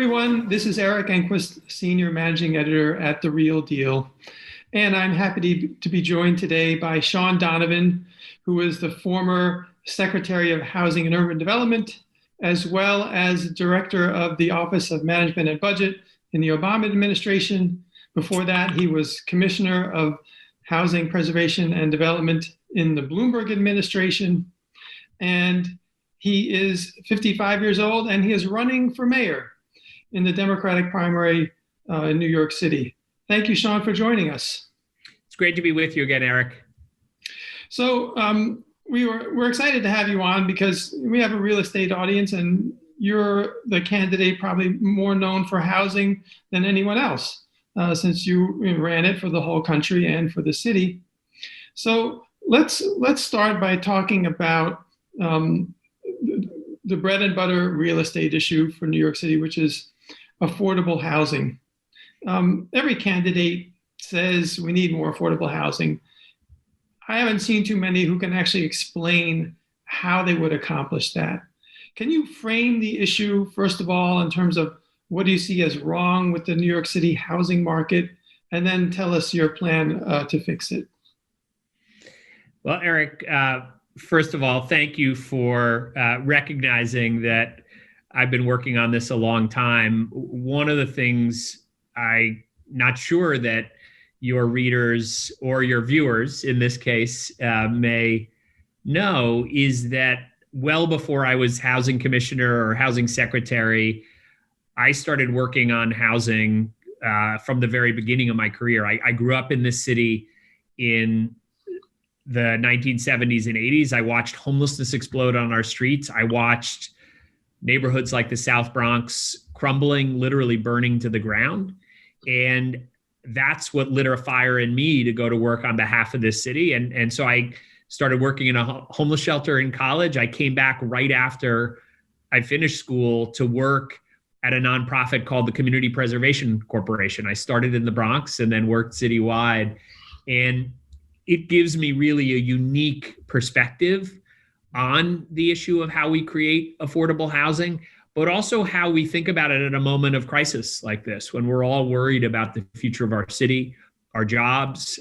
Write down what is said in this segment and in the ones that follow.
everyone. This is Eric Enquist, Senior Managing Editor at The Real Deal. And I'm happy to be joined today by Shaun Donovan, who is the former Secretary of Housing and Urban Development, as well as Director of the Office of Management and Budget in the Obama administration. Before that, he was Commissioner of Housing Preservation and Development in the Bloomberg administration. And he is 55 years old, and he is running for mayor in the Democratic primary in New York City. Thank you, Shaun, for joining us. It's great to be with you again, Eric. So we're excited to have you on because we have a real estate audience, and you're the candidate probably more known for housing than anyone else, since you ran it for the whole country and for the city. So let's start by talking about the bread and butter real estate issue for New York City, which is affordable housing. Every candidate says we need more affordable housing. I haven't seen too many who can actually explain how they would accomplish that. Can you frame the issue, first of all, in terms of what do you see as wrong with the New York City housing market, and then tell us your plan to fix it? Well, Eric, first of all, thank you for recognizing that I've been working on this a long time. One of the things I'm not sure that your readers or your viewers, in this case, may know is that well before I was housing commissioner or housing secretary, I started working on housing from the very beginning of my career. I grew up in this city in the 1970s and 80s. I watched homelessness explode on our streets. I watched neighborhoods like the South Bronx crumbling, literally burning to the ground. And that's what lit a fire in me to go to work on behalf of this city. And so I started working in a homeless shelter in college. I came back right after I finished school to work at a nonprofit called the Community Preservation Corporation. I started in the Bronx and then worked citywide. And it gives me really a unique perspective on the issue of how we create affordable housing, but also how we think about it at a moment of crisis like this, when we're all worried about the future of our city, our jobs,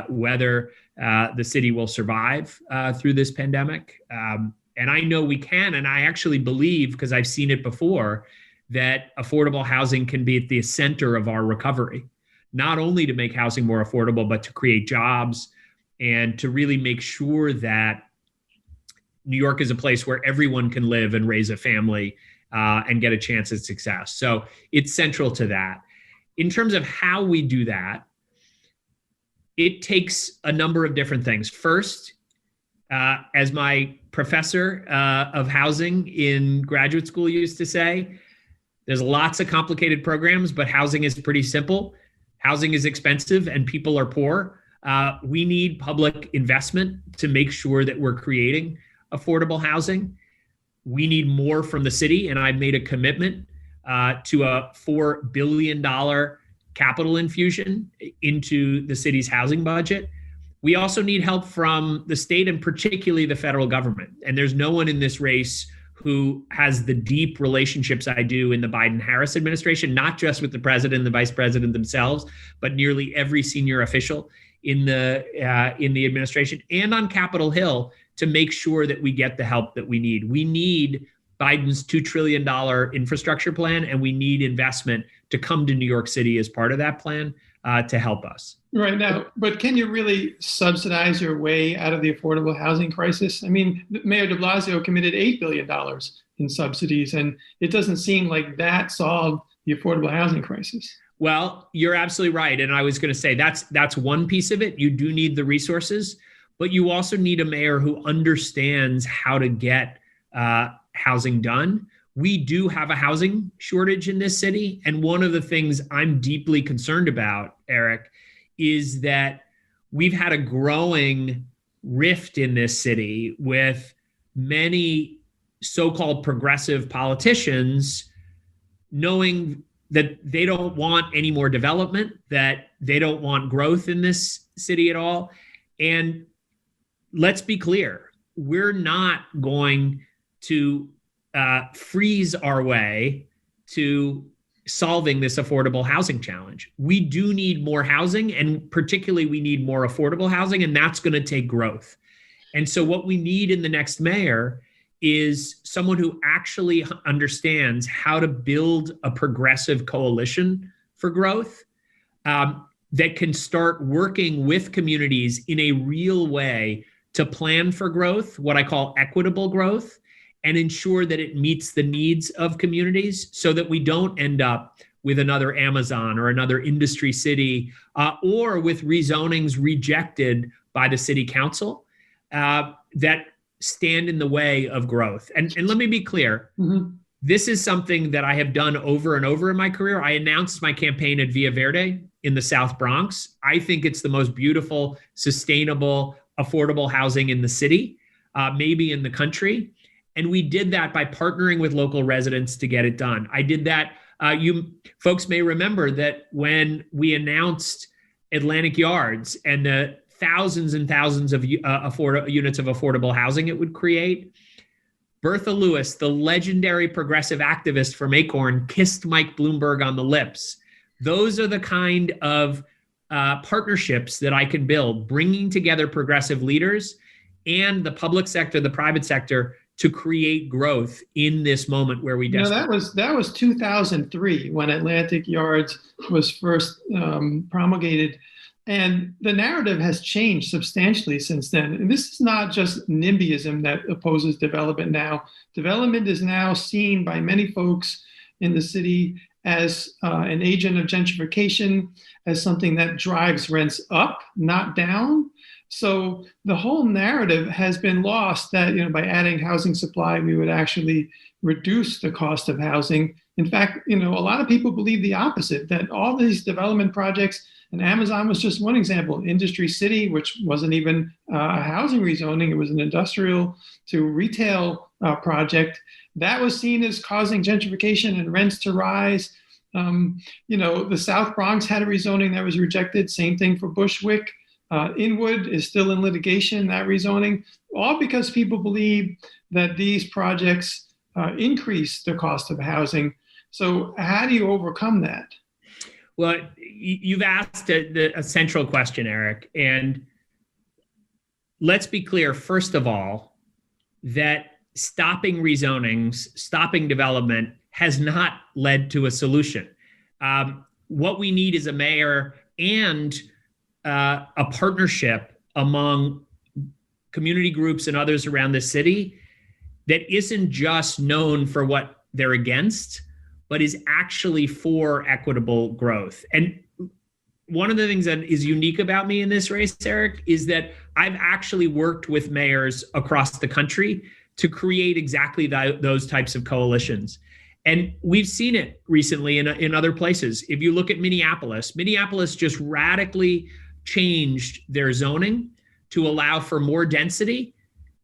whether the city will survive through this pandemic. And I know we can, and I actually believe, because I've seen it before, that affordable housing can be at the center of our recovery, not only to make housing more affordable, but to create jobs and to really make sure that New York is a place where everyone can live and raise a family and get a chance at success. So it's central to that. In terms of how we do that, it takes a number of different things. First, as my professor of housing in graduate school used to say, there's lots of complicated programs, but housing is pretty simple. Housing is expensive and people are poor. We need public investment to make sure that we're creating affordable housing. We need more from the city, and I've made a commitment to a $4 billion capital infusion into the city's housing budget. We also need help from the state and particularly the federal government. And there's no one in this race who has the deep relationships I do in the Biden-Harris administration, not just with the president and the vice president themselves, but nearly every senior official in the administration and on Capitol Hill to make sure that we get the help that we need. We need Biden's $2 trillion infrastructure plan, and we need investment to come to New York City as part of that plan to help us. Right now, but can you really subsidize your way out of the affordable housing crisis? I mean, Mayor de Blasio committed $8 billion in subsidies, and it doesn't seem like that solved the affordable housing crisis. Well, you're absolutely right. And I was going to say that's one piece of it. You do need the resources, but you also need a mayor who understands how to get housing done. We do have a housing shortage in this city. And one of the things I'm deeply concerned about, Eric, is that we've had a growing rift in this city with many so-called progressive politicians knowing that they don't want any more development, that they don't want growth in this city at all. And let's be clear, we're not going to freeze our way to solving this affordable housing challenge. We do need more housing, and particularly we need more affordable housing, and that's going to take growth. And so what we need in the next mayor is someone who actually understands how to build a progressive coalition for growth, that can start working with communities in a real way to plan for growth, what I call equitable growth, and ensure that it meets the needs of communities so that we don't end up with another Amazon or another industry city, or with rezonings rejected by the city council that stand in the way of growth. And let me be clear, this is something that I have done over and over in my career. I announced my campaign at Villa Verde in the South Bronx. I think it's the most beautiful, sustainable, affordable housing in the city, maybe in the country. And we did that by partnering with local residents to get it done. I did that. You folks may remember that when we announced Atlantic Yards and the thousands and thousands of units of affordable housing it would create, Bertha Lewis, the legendary progressive activist from Acorn, kissed Mike Bloomberg on the lips. Those are the kind of partnerships that I can build, bringing together progressive leaders and the public sector, the private sector, to create growth in this moment where we desperately. That was 2003 when Atlantic Yards was first promulgated. And the narrative has changed substantially since then. And this is not just NIMBYism that opposes development now. Development is now seen by many folks in the city as an agent of gentrification, as something that drives rents up, not down. So the whole narrative has been lost that, by adding housing supply, we would actually reduce the cost of housing. In fact, a lot of people believe the opposite, that all these development projects, and Amazon was just one example, Industry City, which wasn't even a housing rezoning, it was an industrial to retail project, that was seen as causing gentrification and rents to rise. The South Bronx had a rezoning that was rejected, same thing for Bushwick. Inwood is still in litigation, that rezoning, all because people believe that these projects increase the cost of housing. So how do you overcome that? Well, you've asked a central question, Eric. And let's be clear, first of all, that stopping rezonings, stopping development has not led to a solution. What we need is a mayor and a partnership among community groups and others around the city that isn't just known for what they're against, but is actually for equitable growth. And one of the things that is unique about me in this race, Eric, is that I've actually worked with mayors across the country to create exactly those types of coalitions. And we've seen it recently in other places. If you look at Minneapolis just radically changed their zoning to allow for more density.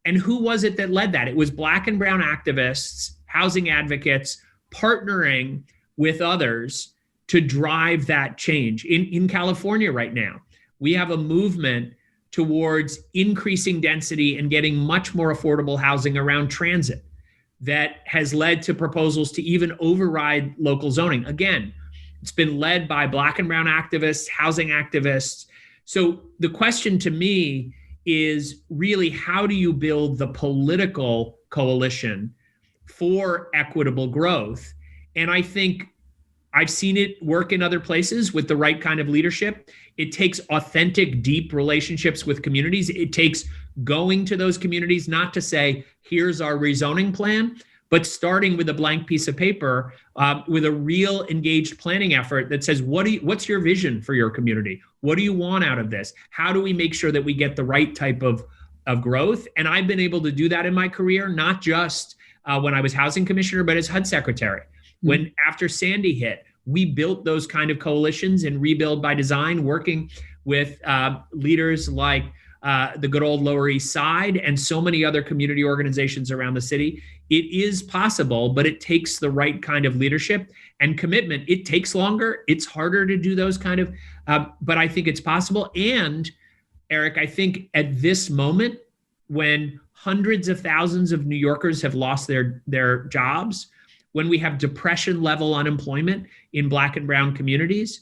And who was it that led that? It was Black and brown activists, housing advocates, partnering with others to drive that change. In California right now, we have a movement towards increasing density and getting much more affordable housing around transit that has led to proposals to even override local zoning. Again, it's been led by Black and brown activists, housing activists. So the question to me is really, how do you build the political coalition for equitable growth? And I think I've seen it work in other places with the right kind of leadership. It takes authentic, deep relationships with communities. It takes going to those communities, not to say, here's our rezoning plan, but starting with a blank piece of paper with a real engaged planning effort that says, what's your vision for your community? What do you want out of this? How do we make sure that we get the right type of growth? And I've been able to do that in my career, not just when I was housing commissioner, but as HUD secretary. When after Sandy hit, we built those kind of coalitions in Rebuild by Design, working with leaders like the good old Lower East Side and so many other community organizations around the city. It is possible, but it takes the right kind of leadership and commitment. It takes longer. It's harder to do those kind of, but I think it's possible. And Eric, I think at this moment, when hundreds of thousands of New Yorkers have lost their jobs, when we have depression level unemployment in Black and brown communities,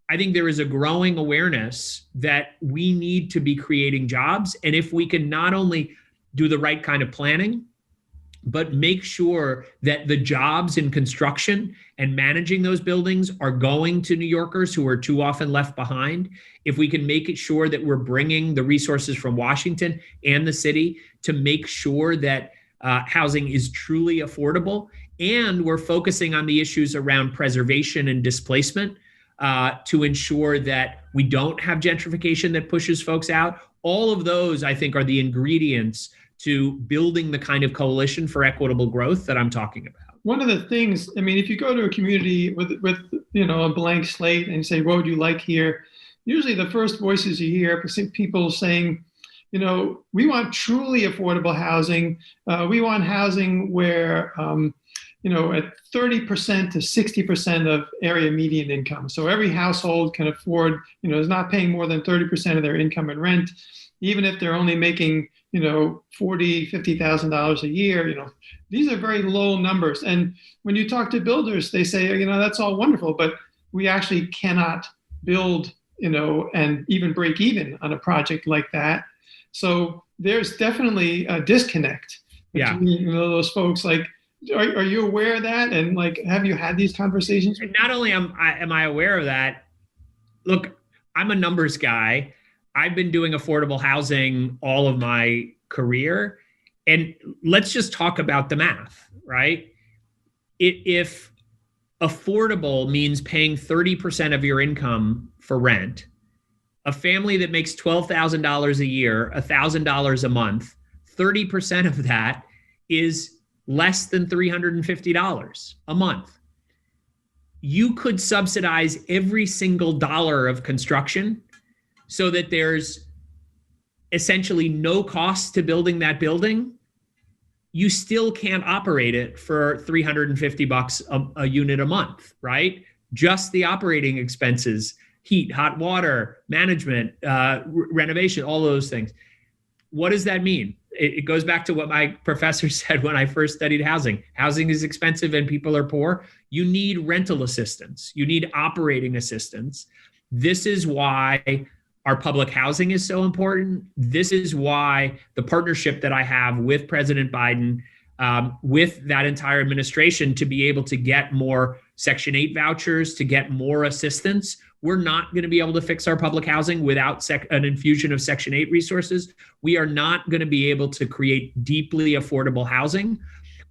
I think there is a growing awareness that we need to be creating jobs. And if we can not only do the right kind of planning, but make sure that the jobs in construction and managing those buildings are going to New Yorkers who are too often left behind. If we can make it sure that we're bringing the resources from Washington and the city to make sure that housing is truly affordable, and we're focusing on the issues around preservation and displacement to ensure that we don't have gentrification that pushes folks out. All of those, I think, are the ingredients to building the kind of coalition for equitable growth that I'm talking about. One of the things, I mean, if you go to a community with a blank slate and say, what would you like here? Usually the first voices you hear are people saying, we want truly affordable housing. We want housing where, at 30% to 60% of area median income. So every household can afford, is not paying more than 30% of their income in rent, even if they're only making, $40,000, $50,000 a year. These are very low numbers. And when you talk to builders, they say, that's all wonderful, but we actually cannot build, and even break even on a project like that. So there's definitely a disconnect between those folks. Like, are you aware of that? And have you had these conversations? Not only am I aware of that, look, I'm a numbers guy. I've been doing affordable housing all of my career. And let's just talk about the math, right? If affordable means paying 30% of your income for rent, a family that makes $12,000 a year, $1,000 a month, 30% of that is less than $350 a month. You could subsidize every single dollar of construction so that there's essentially no cost to building that building. You still can't operate it for $350 a unit a month, right? Just the operating expenses, heat, hot water, management, renovation, all those things. What does that mean? It goes back to what my professor said when I first studied housing. Housing is expensive and people are poor. You need rental assistance. You need operating assistance. This is why our public housing is so important. This is why the partnership that I have with President Biden, with that entire administration, to be able to get more Section 8 vouchers, to get more assistance. We're not going to be able to fix our public housing without an infusion of Section 8 resources. We are not going to be able to create deeply affordable housing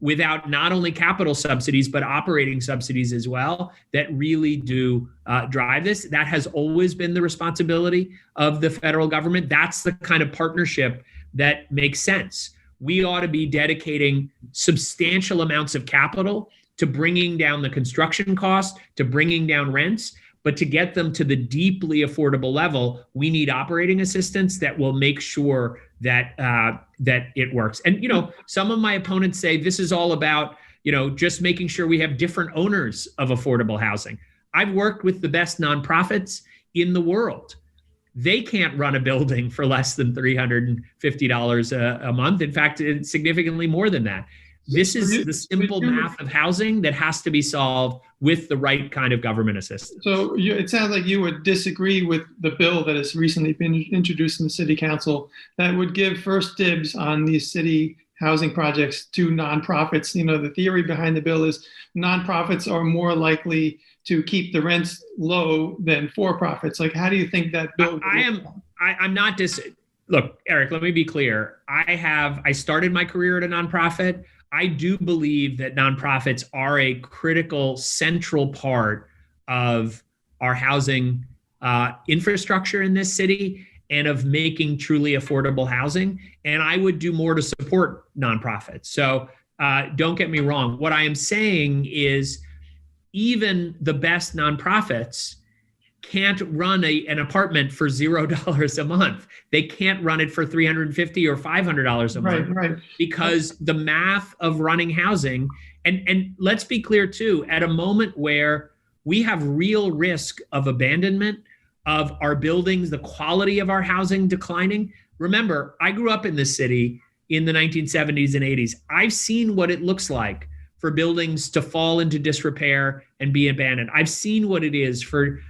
without not only capital subsidies, but operating subsidies as well that really do drive this. That has always been the responsibility of the federal government. That's the kind of partnership that makes sense. We ought to be dedicating substantial amounts of capital to bringing down the construction cost, to bringing down rents. But to get them to the deeply affordable level, we need operating assistance that will make sure that that it works. And some of my opponents say this is all about just making sure we have different owners of affordable housing. I've worked with the best nonprofits in the world. They can't run a building for less than $350 a month. In fact, it's significantly more than that. This is the simple math of housing that has to be solved with the right kind of government assistance. So it sounds like you would disagree with the bill that has recently been introduced in the city council that would give first dibs on these city housing projects to nonprofits. The theory behind the bill is nonprofits are more likely to keep the rents low than for-profits. How do you think that bill? I'm not Look, Eric, let me be clear. I started my career at a nonprofit. I do believe that nonprofits are a critical, central part of our housing infrastructure in this city and of making truly affordable housing. And I would do more to support nonprofits. So don't get me wrong. What I am saying is even the best nonprofits can't run an apartment for $0 a month. They can't run it for $350 or $500 a month, right. Because the math of running housing, and let's be clear too, at a moment where we have real risk of abandonment of our buildings, the quality of our housing declining. Remember, I grew up in this city in the 1970s and 80s. I've seen what it looks like for buildings to fall into disrepair and be abandoned. I've seen what it is for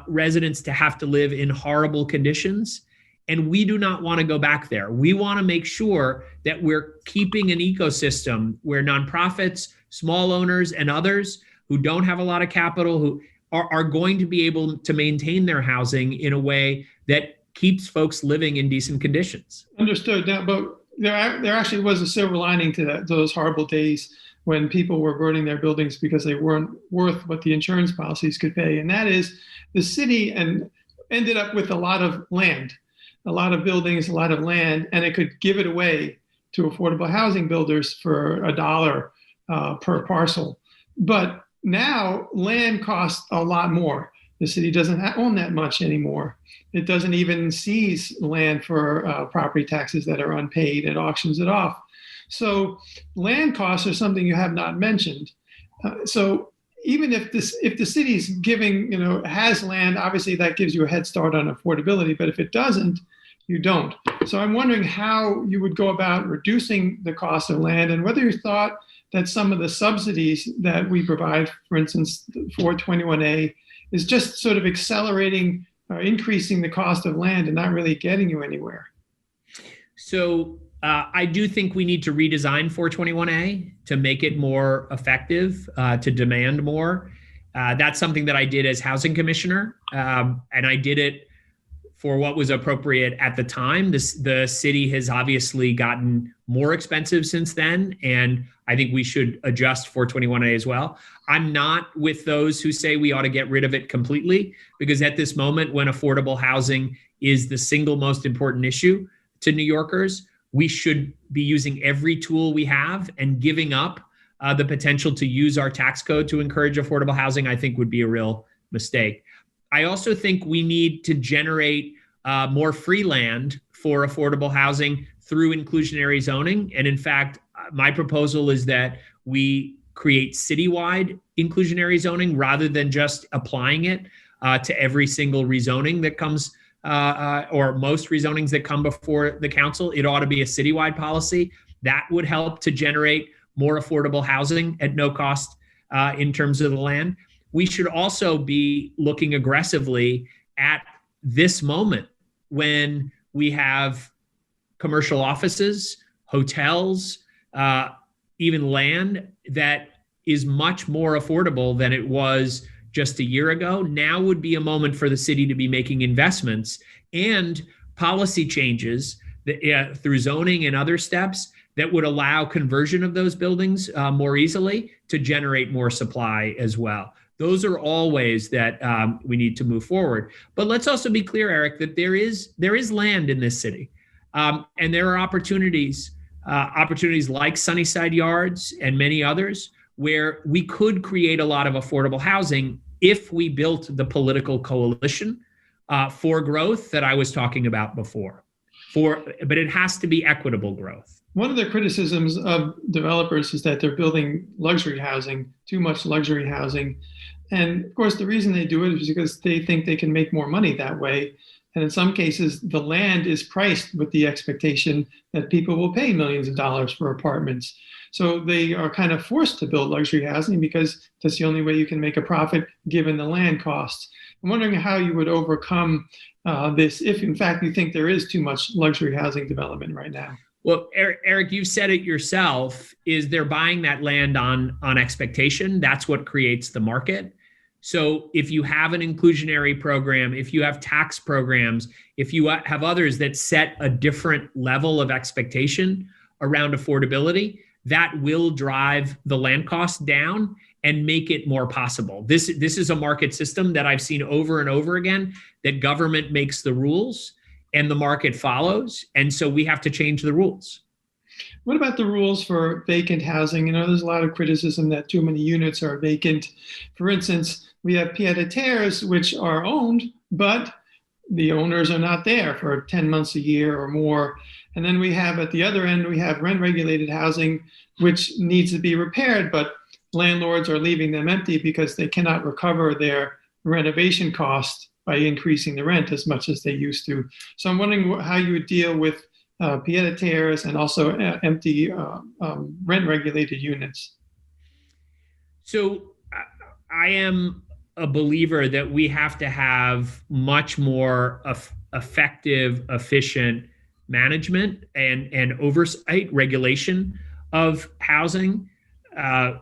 residents to have to live in horrible conditions. And we do not want to go back there. We want to make sure that we're keeping an ecosystem where nonprofits, small owners, and others who don't have a lot of capital, who are going to be able to maintain their housing in a way that keeps folks living in decent conditions. Understood. Now, but there actually was a silver lining to those horrible days when people were burning their buildings because they weren't worth what the insurance policies could pay. And that is the city ended up with a lot of land, a lot of buildings, a lot of land, and it could give it away to affordable housing builders for $1 per parcel. But now land costs a lot more. The city doesn't own that much anymore. It doesn't even seize land for property taxes that are unpaid. It auctions it off. So land costs are something you have not mentioned. So even if the city's giving, has land, obviously that gives you a head start on affordability. But if it doesn't, you don't. So I'm wondering how you would go about reducing the cost of land, and whether you thought that some of the subsidies that we provide, for instance, 421A, is just sort of accelerating or increasing the cost of land and not really getting you anywhere. So I do think we need to redesign 421A to make it more effective, to demand more. That's something that I did as housing commissioner, and I did it for what was appropriate at the time. The city has obviously gotten more expensive since then, and I think we should adjust 421A as well. I'm not with those who say we ought to get rid of it completely, because at this moment, when affordable housing is the single most important issue to New Yorkers, we should be using every tool we have, and giving up the potential to use our tax code to encourage affordable housing, I think would be a real mistake. I also think we need to generate more free land for affordable housing through inclusionary zoning. And in fact, my proposal is that we create citywide inclusionary zoning rather than just applying it to every single rezoning that comes, or most rezonings that come before the council. It ought to be a citywide policy. That would help to generate more affordable housing at no cost in terms of the land. We should also be looking aggressively at this moment when we have commercial offices, hotels, even land that is much more affordable than it was just a year ago. Now would be a moment for the city to be making investments and policy changes that, through zoning and other steps, that would allow conversion of those buildings more easily to generate more supply as well. Those are all ways that we need to move forward. But let's also be clear, Eric, that there is land in this city, and there are opportunities like Sunnyside Yards and many others, where we could create a lot of affordable housing if we built the political coalition for growth that I was talking about before. But it has to be equitable growth. One of the criticisms of developers is that they're building luxury housing, too much luxury housing. And of course, the reason they do it is because they think they can make more money that way. And in some cases, the land is priced with the expectation that people will pay millions of dollars for apartments. So they are kind of forced to build luxury housing because that's the only way you can make a profit given the land costs. I'm wondering how you would overcome this if, in fact, you think there is too much luxury housing development right now. Well, Eric, you've said it yourself, is they're buying that land on expectation. That's what creates the market. So if you have an inclusionary program, if you have tax programs, if you have others that set a different level of expectation around affordability, that will drive the land cost down and make it more possible. This is a market system that I've seen over and over again, that government makes the rules and the market follows. And so we have to change the rules. What about the rules for vacant housing? There's a lot of criticism that too many units are vacant. For instance, we have pied-à-terres, which are owned, but the owners are not there for 10 months a year or more. And then we have at the other end, we have rent-regulated housing, which needs to be repaired, but landlords are leaving them empty because they cannot recover their renovation costs by increasing the rent as much as they used to. So I'm wondering how you would deal with pied-à-terres and also empty rent-regulated units. So I am a believer that we have to have much more effective, efficient management and oversight regulation of housing.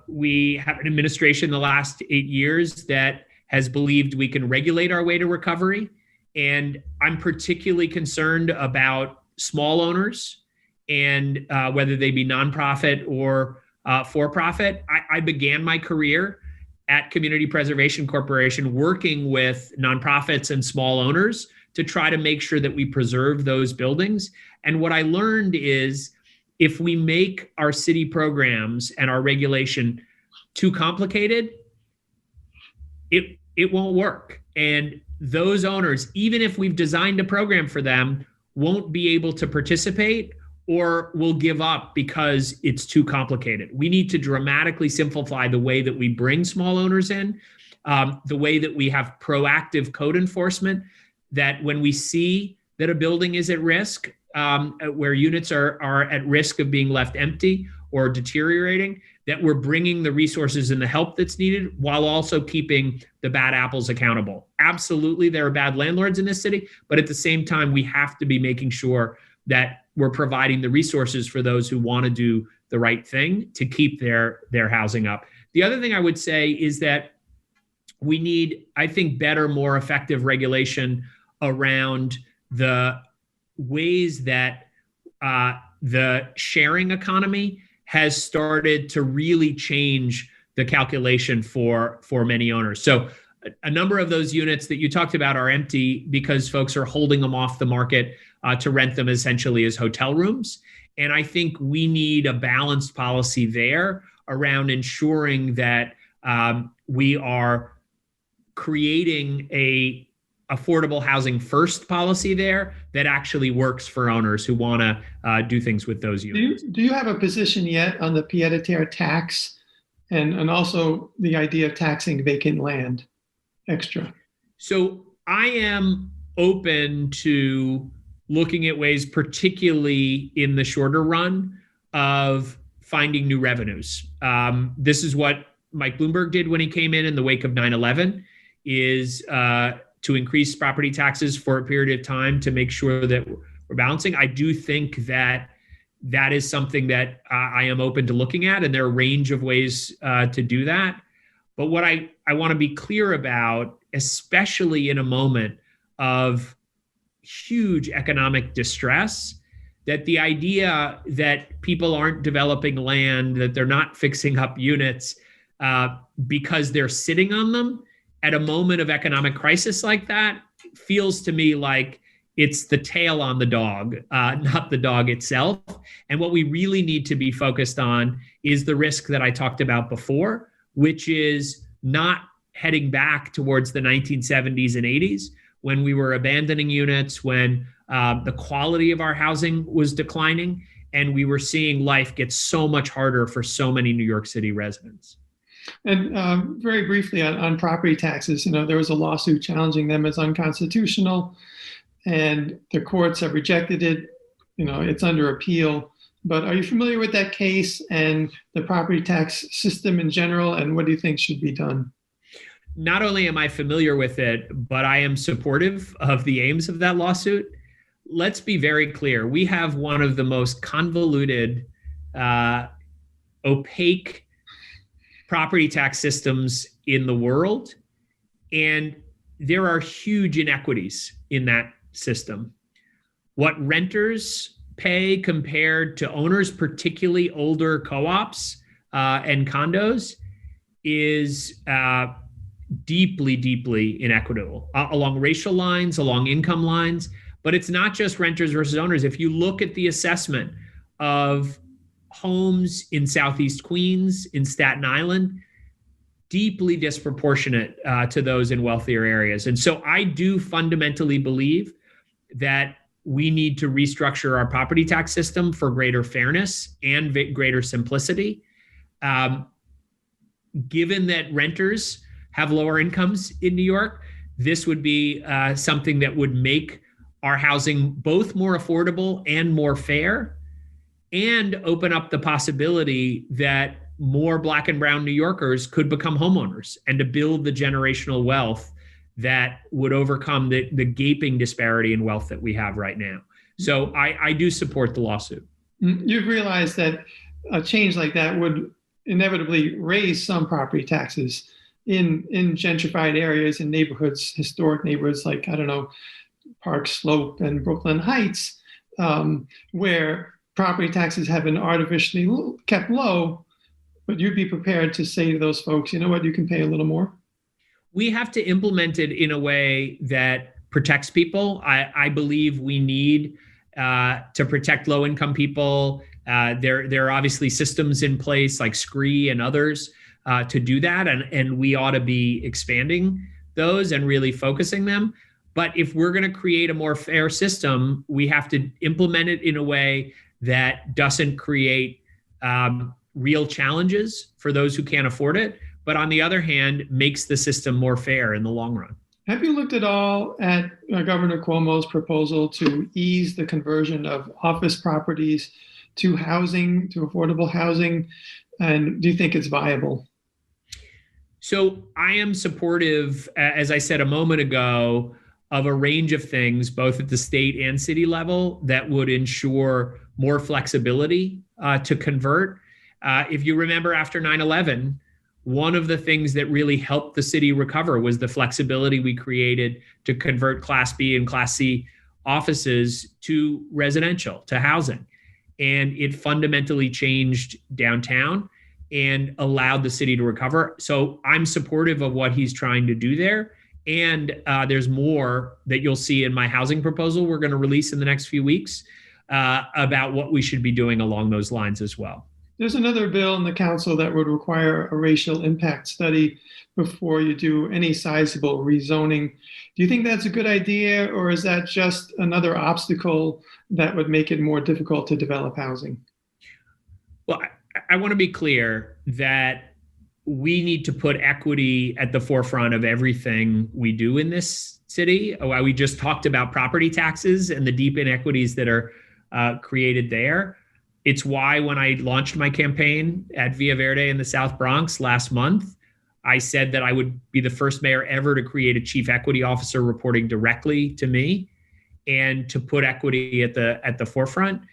We have an administration the last 8 years that has believed we can regulate our way to recovery. And I'm particularly concerned about small owners and whether they be nonprofit or for profit. I began my career at Community Preservation Corporation working with nonprofits and small owners to try to make sure that we preserve those buildings. And what I learned is if we make our city programs and our regulation too complicated, it won't work. And those owners, even if we've designed a program for them, won't be able to participate or will give up because it's too complicated. We need to dramatically simplify the way that we bring small owners in, the way that we have proactive code enforcement, that when we see that a building is at risk, where units are at risk of being left empty or deteriorating, that we're bringing the resources and the help that's needed while also keeping the bad apples accountable. Absolutely, there are bad landlords in this city, but at the same time, we have to be making sure that we're providing the resources for those who want to do the right thing to keep their housing up. The other thing I would say is that we need, I think, better, more effective regulation around the ways that the sharing economy has started to really change the calculation for many owners. So a number of those units that you talked about are empty because folks are holding them off the market to rent them essentially as hotel rooms. And I think we need a balanced policy there around ensuring that we are creating a affordable housing first policy there that actually works for owners who want to do things with those units. Do you have a position yet on the pied-à-terre tax and also the idea of taxing vacant land extra? So I am open to looking at ways, particularly in the shorter run, of finding new revenues. This is what Mike Bloomberg did when he came in the wake of 9/11, is to increase property taxes for a period of time to make sure that we're balancing. I do think that that is something that I am open to looking at, and there are a range of ways to do that. But what I want to be clear about, especially in a moment of huge economic distress, that the idea that people aren't developing land, that they're not fixing up units because they're sitting on them at a moment of economic crisis like that, feels to me like it's the tail on the dog, not the dog itself. And what we really need to be focused on is the risk that I talked about before, which is not heading back towards the 1970s and 80s when we were abandoning units, when the quality of our housing was declining, and we were seeing life get so much harder for so many New York City residents. And very briefly on property taxes, there was a lawsuit challenging them as unconstitutional, and the courts have rejected it. It's under appeal. But are you familiar with that case and the property tax system in general, and what do you think should be done? Not only am I familiar with it, but I am supportive of the aims of that lawsuit. Let's be very clear. We have one of the most convoluted, opaque property tax systems in the world. And there are huge inequities in that system. What renters pay compared to owners, particularly older co-ops and condos, is deeply, deeply inequitable along racial lines, along income lines. But it's not just renters versus owners. If you look at the assessment of homes in Southeast Queens, in Staten Island, deeply disproportionate to those in wealthier areas. And so I do fundamentally believe that we need to restructure our property tax system for greater fairness and greater simplicity. Given that renters have lower incomes in New York, this would be something that would make our housing both more affordable and more fair, and open up the possibility that more Black and brown New Yorkers could become homeowners and to build the generational wealth that would overcome the gaping disparity in wealth that we have right now. So I do support the lawsuit. You've realized that a change like that would inevitably raise some property taxes in gentrified areas, in neighborhoods, historic neighborhoods like, I don't know, Park Slope and Brooklyn Heights, where property taxes have been artificially kept low. But you'd be prepared to say to those folks, you know what, you can pay a little more? We have to implement it in a way that protects people. I believe we need to protect low-income people. There are obviously systems in place like SCREE and others to do that, and we ought to be expanding those and really focusing them. But if we're going to create a more fair system, we have to implement it in a way that doesn't create real challenges for those who can't afford it, but on the other hand, makes the system more fair in the long run. Have you looked at all at Governor Cuomo's proposal to ease the conversion of office properties to housing, to affordable housing? And do you think it's viable? So I am supportive, as I said a moment ago, of a range of things, both at the state and city level, that would ensure more flexibility to convert. If you remember after 9/11, one of the things that really helped the city recover was the flexibility we created to convert Class B and Class C offices to residential, to housing. And it fundamentally changed downtown and allowed the city to recover. So I'm supportive of what he's trying to do there. And there's more that you'll see in my housing proposal we're going to release in the next few weeks about what we should be doing along those lines as well. There's another bill in the council that would require a racial impact study before you do any sizable rezoning. Do you think that's a good idea, or is that just another obstacle that would make it more difficult to develop housing? Well, I want to be clear that we need to put equity at the forefront of everything we do in this city. We just talked about property taxes and the deep inequities that are created there. It's why when I launched my campaign at Villa Verde in the South Bronx last month, I said that I would be the first mayor ever to create a chief equity officer reporting directly to me and to put equity at the forefront.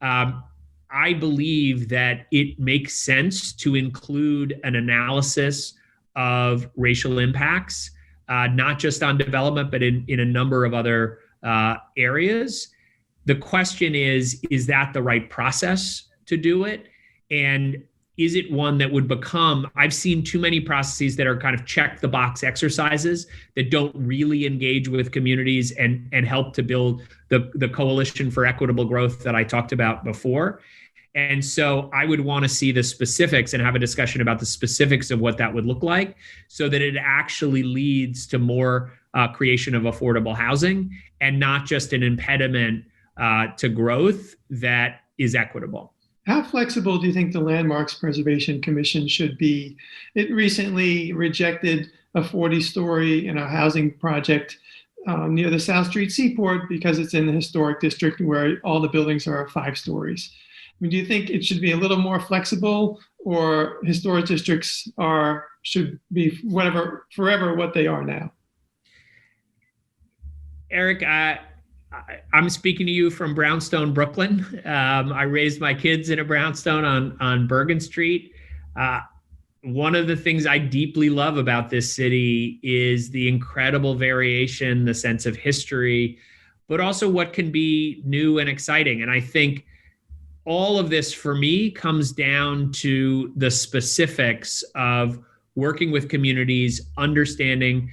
I believe that it makes sense to include an analysis of racial impacts, not just on development, but in a number of other areas. The question is that the right process to do it? And is it one that would become, I've seen too many processes that are kind of check the box exercises that don't really engage with communities and help to build the coalition for equitable growth that I talked about before. And so I would want to see the specifics and have a discussion about the specifics of what that would look like so that it actually leads to more creation of affordable housing and not just an impediment to growth that is equitable. How flexible do you think the Landmarks Preservation Commission should be? It recently rejected a 40-story housing project near the South Street Seaport because it's in the historic district where all the buildings are 5 stories. I mean, do you think it should be a little more flexible, or historic districts should be forever what they are now? Eric, I'm speaking to you from Brownstone, Brooklyn. I raised my kids in a brownstone on Bergen Street. One of the things I deeply love about this city is the incredible variation, the sense of history, but also what can be new and exciting. And I think all of this for me comes down to the specifics of working with communities, understanding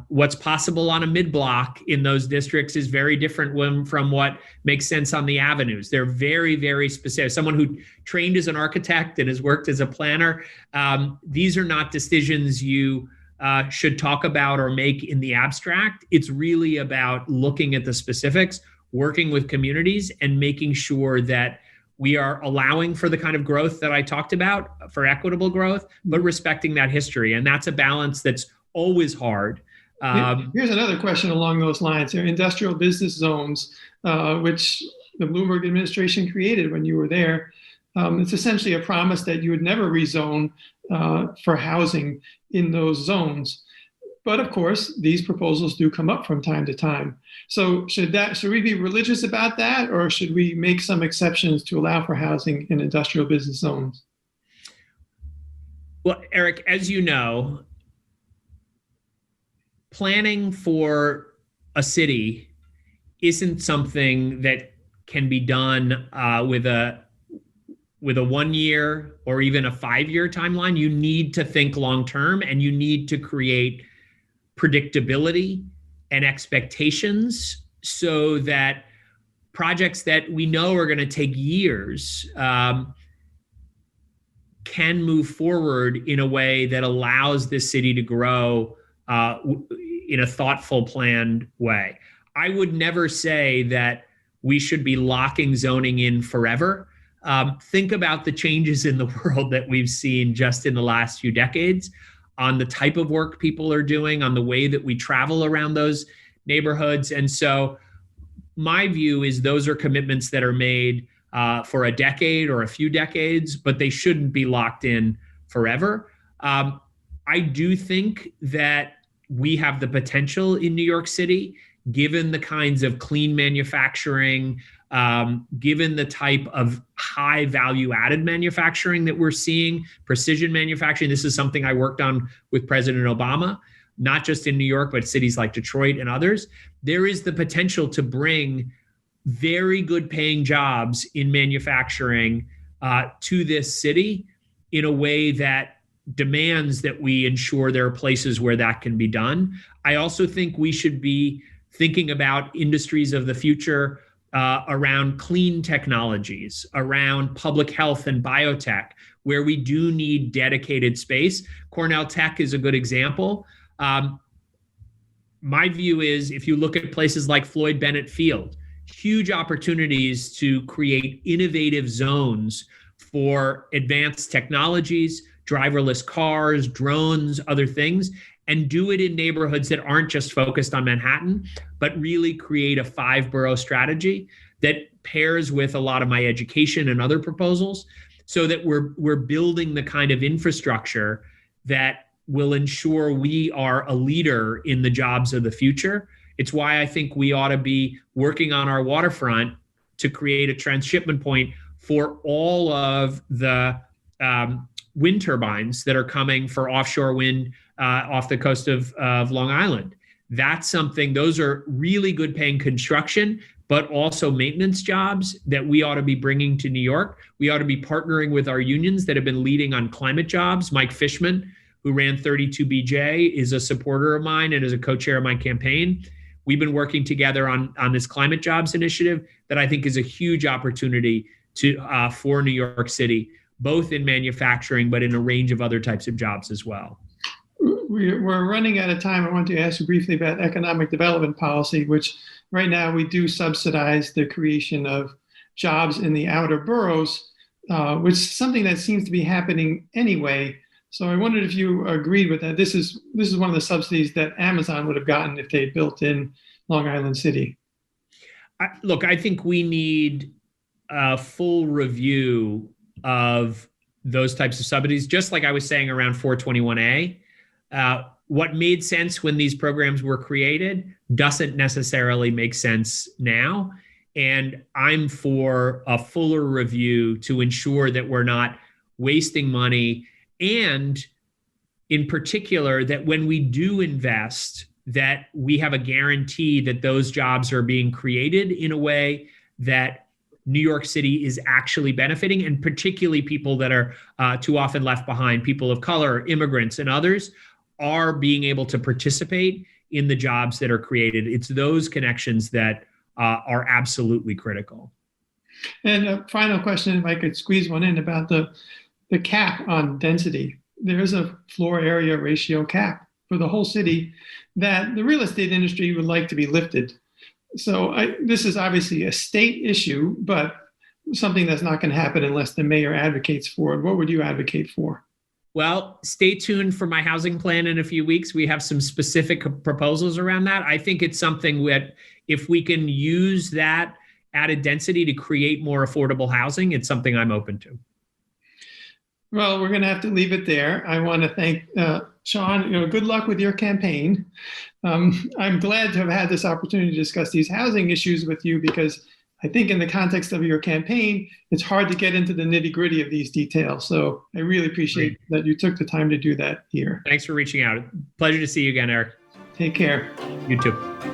what's possible on a mid-block in those districts is very different from what makes sense on the avenues. They're very, very specific. Someone who trained as an architect and has worked as a planner, these are not decisions you should talk about or make in the abstract. It's really about looking at the specifics, working with communities, and making sure that we are allowing for the kind of growth that I talked about, for equitable growth, but respecting that history. And that's a balance that's always hard. Here's another question along those lines. There are industrial business zones, which the Bloomberg administration created when you were there. It's essentially a promise that you would never rezone for housing in those zones. But of course, these proposals do come up from time to time. So should we be religious about that, or should we make some exceptions to allow for housing in industrial business zones? Well, Eric, as you know, planning for a city isn't something that can be done with a 1 year or even a 5 year timeline. You need to think long term, and you need to create predictability and expectations so that projects that we know are going to take years can move forward in a way that allows this city to grow in a thoughtful, planned way. I would never say that we should be locking zoning in forever. Think about the changes in the world that we've seen just in the last few decades on the type of work people are doing, on the way that we travel around those neighborhoods. And so my view is those are commitments that are made for a decade or a few decades, but they shouldn't be locked in forever. I do think that we have the potential in New York City, given the kinds of clean manufacturing, given the type of high value added manufacturing that we're seeing, precision manufacturing. This is something I worked on with President Obama, not just in New York, but cities like Detroit and others. There is the potential to bring very good paying jobs in manufacturing to this city in a way that demands that we ensure there are places where that can be done. I also think we should be thinking about industries of the future around clean technologies, around public health and biotech, where we do need dedicated space. Cornell Tech is a good example. My view is if you look at places like Floyd Bennett Field, huge opportunities to create innovative zones for advanced technologies, driverless cars, drones, other things, and do it in neighborhoods that aren't just focused on Manhattan, but really create a 5-borough strategy that pairs with a lot of my education and other proposals so that we're building the kind of infrastructure that will ensure we are a leader in the jobs of the future. It's why I think we ought to be working on our waterfront to create a transshipment point for all of the wind turbines that are coming for offshore wind off the coast of Long Island. That's something, those are really good paying construction, but also maintenance jobs that we ought to be bringing to New York. We ought to be partnering with our unions that have been leading on climate jobs. Mike Fishman, who ran 32BJ, is a supporter of mine and is a co-chair of my campaign. We've been working together on this climate jobs initiative that I think is a huge opportunity for New York City, both in manufacturing, but in a range of other types of jobs as well. We're running out of time. I want to ask you briefly about economic development policy, which right now we do subsidize the creation of jobs in the outer boroughs, which is something that seems to be happening anyway. So I wondered if you agreed with that. This is one of the subsidies that Amazon would have gotten if they built in Long Island City. Look, I think we need a full review of those types of subsidies, just like I was saying around 421A. What made sense when these programs were created doesn't necessarily make sense now. And I'm for a fuller review to ensure that we're not wasting money. And in particular, that when we do invest, that we have a guarantee that those jobs are being created in a way that New York City is actually benefiting, and particularly people that are too often left behind, people of color, immigrants, and others are being able to participate in the jobs that are created. It's those connections that are absolutely critical. And a final question, if I could squeeze one in about the cap on density. There's a floor area ratio cap for the whole city that the real estate industry would like to be lifted. So this is obviously a state issue, but something that's not going to happen unless the mayor advocates for it. What would you advocate for? Well, stay tuned for my housing plan in a few weeks. We have some specific proposals around that. I think it's something that if we can use that added density to create more affordable housing, it's something I'm open to. Well, we're going to have to leave it there. I want to thank Shaun. Good luck with your campaign. I'm glad to have had this opportunity to discuss these housing issues with you, because I think in the context of your campaign, it's hard to get into the nitty-gritty of these details. So I really appreciate that you took the time to do that here. Thanks for reaching out. Pleasure to see you again, Eric. Take care. You too.